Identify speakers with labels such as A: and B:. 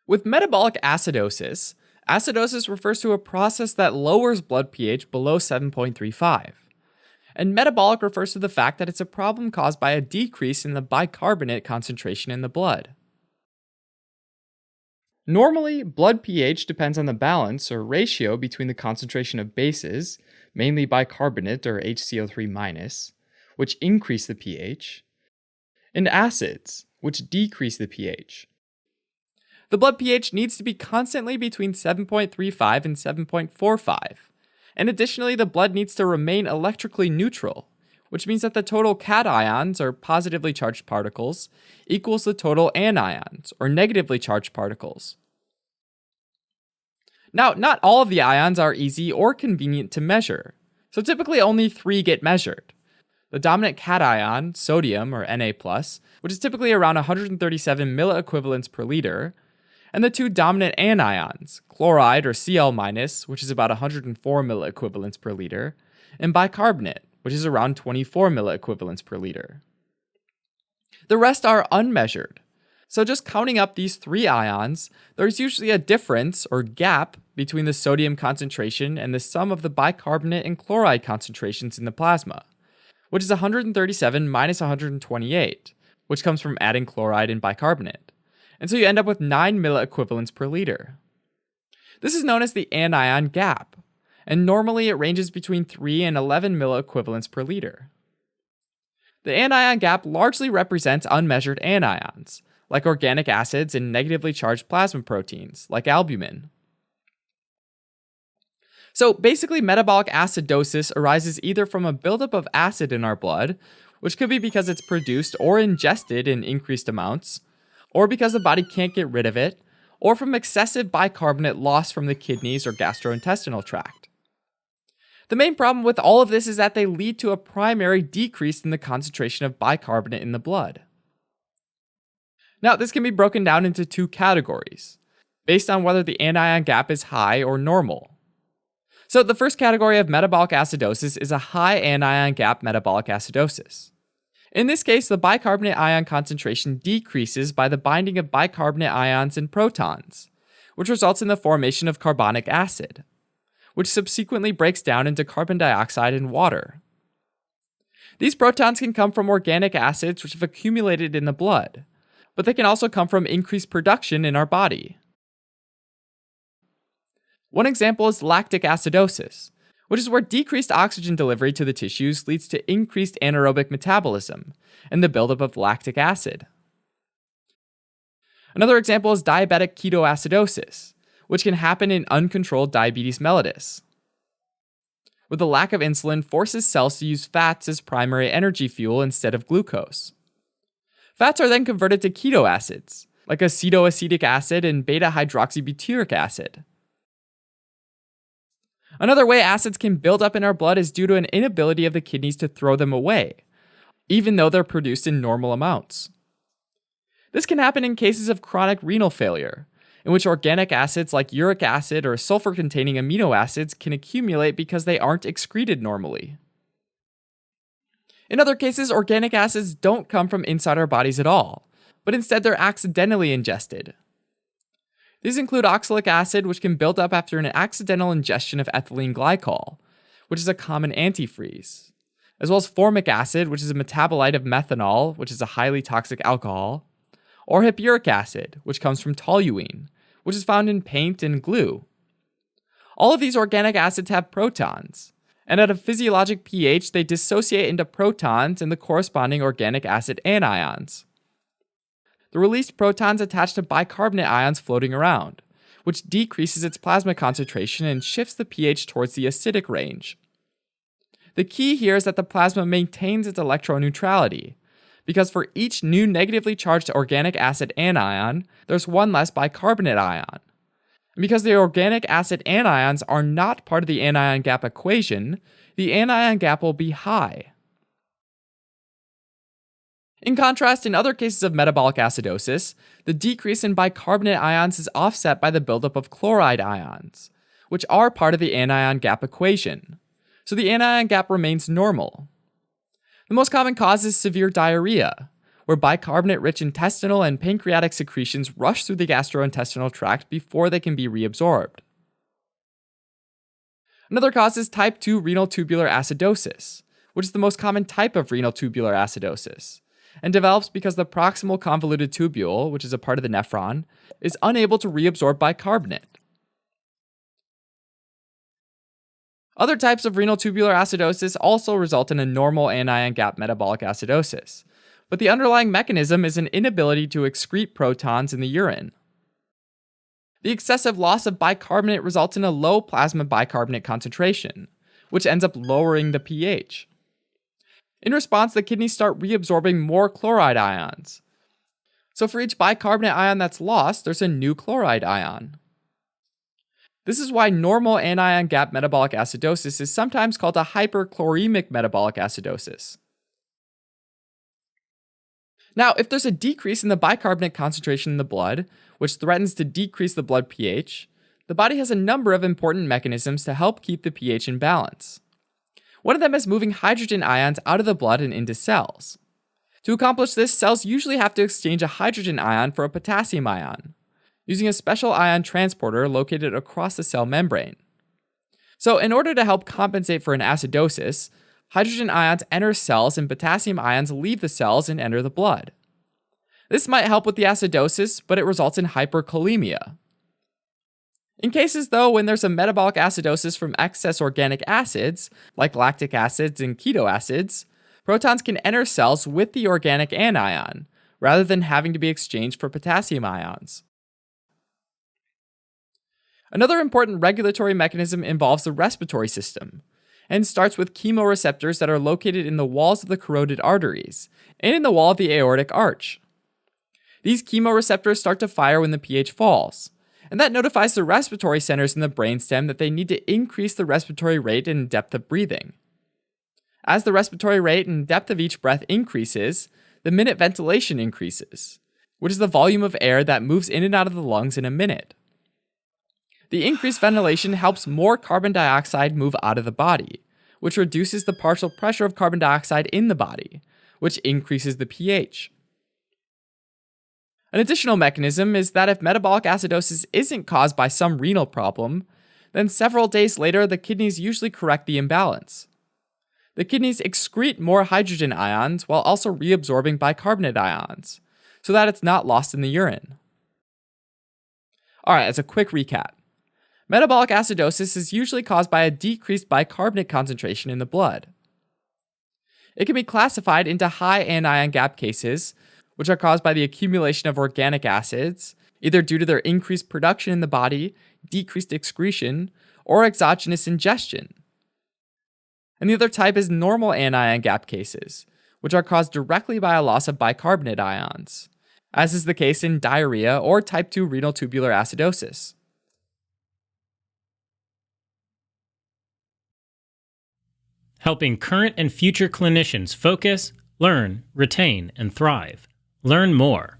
A: With metabolic acidosis, acidosis refers to a process that lowers blood pH below 7.35. And metabolic refers to the fact that it's a problem caused by a decrease in the bicarbonate concentration in the blood. Normally, blood pH depends on the balance or ratio between the concentration of bases, mainly bicarbonate or HCO3-, which increase the pH, and acids, which decrease the pH. The blood pH needs to be constantly between 7.35 and 7.45. And additionally, the blood needs to remain electrically neutral, which means that the total cations, or positively charged particles, equals the total anions, or negatively charged particles. Now, not all of the ions are easy or convenient to measure, so typically only 3 get measured. The dominant cation, sodium, or Na+, which is typically around 137 milliequivalents per liter, and the 2 dominant anions, chloride or Cl-, which is about 104 milliequivalents per liter, and bicarbonate, which is around 24 milliequivalents per liter. The rest are unmeasured. So just counting up these 3 ions, there's usually a difference or gap between the sodium concentration and the sum of the bicarbonate and chloride concentrations in the plasma, which is 137 minus 128, which comes from adding chloride and bicarbonate. And so you end up with 9 milliequivalents per liter. This is known as the anion gap, and normally it ranges between 3 and 11 milliequivalents per liter. The anion gap largely represents unmeasured anions, like organic acids and negatively charged plasma proteins, like albumin. So basically, metabolic acidosis arises either from a buildup of acid in our blood, which could be because it's produced or ingested in increased amounts, or because the body can't get rid of it, or from excessive bicarbonate loss from the kidneys or gastrointestinal tract. The main problem with all of this is that they lead to a primary decrease in the concentration of bicarbonate in the blood. Now, this can be broken down into 2 categories, based on whether the anion gap is high or normal. So the first category of metabolic acidosis is a high anion gap metabolic acidosis. In this case, the bicarbonate ion concentration decreases by the binding of bicarbonate ions and protons, which results in the formation of carbonic acid, which subsequently breaks down into carbon dioxide and water. These protons can come from organic acids which have accumulated in the blood, but they can also come from increased production in our body. One example is lactic acidosis, which is where decreased oxygen delivery to the tissues leads to increased anaerobic metabolism and the buildup of lactic acid. Another example is diabetic ketoacidosis, which can happen in uncontrolled diabetes mellitus, where the lack of insulin forces cells to use fats as primary energy fuel instead of glucose. Fats are then converted to keto acids, like acetoacetic acid and beta-hydroxybutyric acid. Another way acids can build up in our blood is due to an inability of the kidneys to throw them away, even though they're produced in normal amounts. This can happen in cases of chronic renal failure, in which organic acids like uric acid or sulfur-containing amino acids can accumulate because they aren't excreted normally. In other cases, organic acids don't come from inside our bodies at all, but instead they're accidentally ingested. These include oxalic acid, which can build up after an accidental ingestion of ethylene glycol, which is a common antifreeze, as well as formic acid, which is a metabolite of methanol, which is a highly toxic alcohol, or hippuric acid, which comes from toluene, which is found in paint and glue. All of these organic acids have protons, and at a physiologic pH, they dissociate into protons and the corresponding organic acid anions. The released protons attach to bicarbonate ions floating around, which decreases its plasma concentration and shifts the pH towards the acidic range. The key here is that the plasma maintains its electroneutrality, because for each new negatively charged organic acid anion, there's one less bicarbonate ion. And because the organic acid anions are not part of the anion gap equation, the anion gap will be high. In contrast, in other cases of metabolic acidosis, the decrease in bicarbonate ions is offset by the buildup of chloride ions, which are part of the anion gap equation, so the anion gap remains normal. The most common cause is severe diarrhea, where bicarbonate-rich intestinal and pancreatic secretions rush through the gastrointestinal tract before they can be reabsorbed. Another cause is type 2 renal tubular acidosis, which is the most common type of renal tubular acidosis, and develops because the proximal convoluted tubule, which is a part of the nephron, is unable to reabsorb bicarbonate. Other types of renal tubular acidosis also result in a normal anion gap metabolic acidosis, but the underlying mechanism is an inability to excrete protons in the urine. The excessive loss of bicarbonate results in a low plasma bicarbonate concentration, which ends up lowering the pH. In response, the kidneys start reabsorbing more chloride ions. So for each bicarbonate ion that's lost, there's a new chloride ion. This is why normal anion gap metabolic acidosis is sometimes called a hyperchloremic metabolic acidosis. Now, if there's a decrease in the bicarbonate concentration in the blood, which threatens to decrease the blood pH, the body has a number of important mechanisms to help keep the pH in balance. One of them is moving hydrogen ions out of the blood and into cells. To accomplish this, cells usually have to exchange a hydrogen ion for a potassium ion, using a special ion transporter located across the cell membrane. So, in order to help compensate for an acidosis, hydrogen ions enter cells and potassium ions leave the cells and enter the blood. This might help with the acidosis, but it results in hyperkalemia. In cases, though, when there's a metabolic acidosis from excess organic acids, like lactic acids and keto acids, protons can enter cells with the organic anion, rather than having to be exchanged for potassium ions. Another important regulatory mechanism involves the respiratory system, and starts with chemoreceptors that are located in the walls of the carotid arteries, and in the wall of the aortic arch. These chemoreceptors start to fire when the pH falls, and that notifies the respiratory centers in the brainstem that they need to increase the respiratory rate and depth of breathing. As the respiratory rate and depth of each breath increases, the minute ventilation increases, which is the volume of air that moves in and out of the lungs in a minute. The increased ventilation helps more carbon dioxide move out of the body, which reduces the partial pressure of carbon dioxide in the body, which increases the pH. An additional mechanism is that if metabolic acidosis isn't caused by some renal problem, then several days later the kidneys usually correct the imbalance. The kidneys excrete more hydrogen ions while also reabsorbing bicarbonate ions, so that it's not lost in the urine. Alright, as a quick recap. Metabolic acidosis is usually caused by a decreased bicarbonate concentration in the blood. It can be classified into high anion gap cases, which are caused by the accumulation of organic acids, either due to their increased production in the body, decreased excretion, or exogenous ingestion. And the other type is normal anion gap cases, which are caused directly by a loss of bicarbonate ions, as is the case in diarrhea or type 2 renal tubular acidosis.
B: Helping current and future clinicians focus, learn, retain, and thrive. Learn more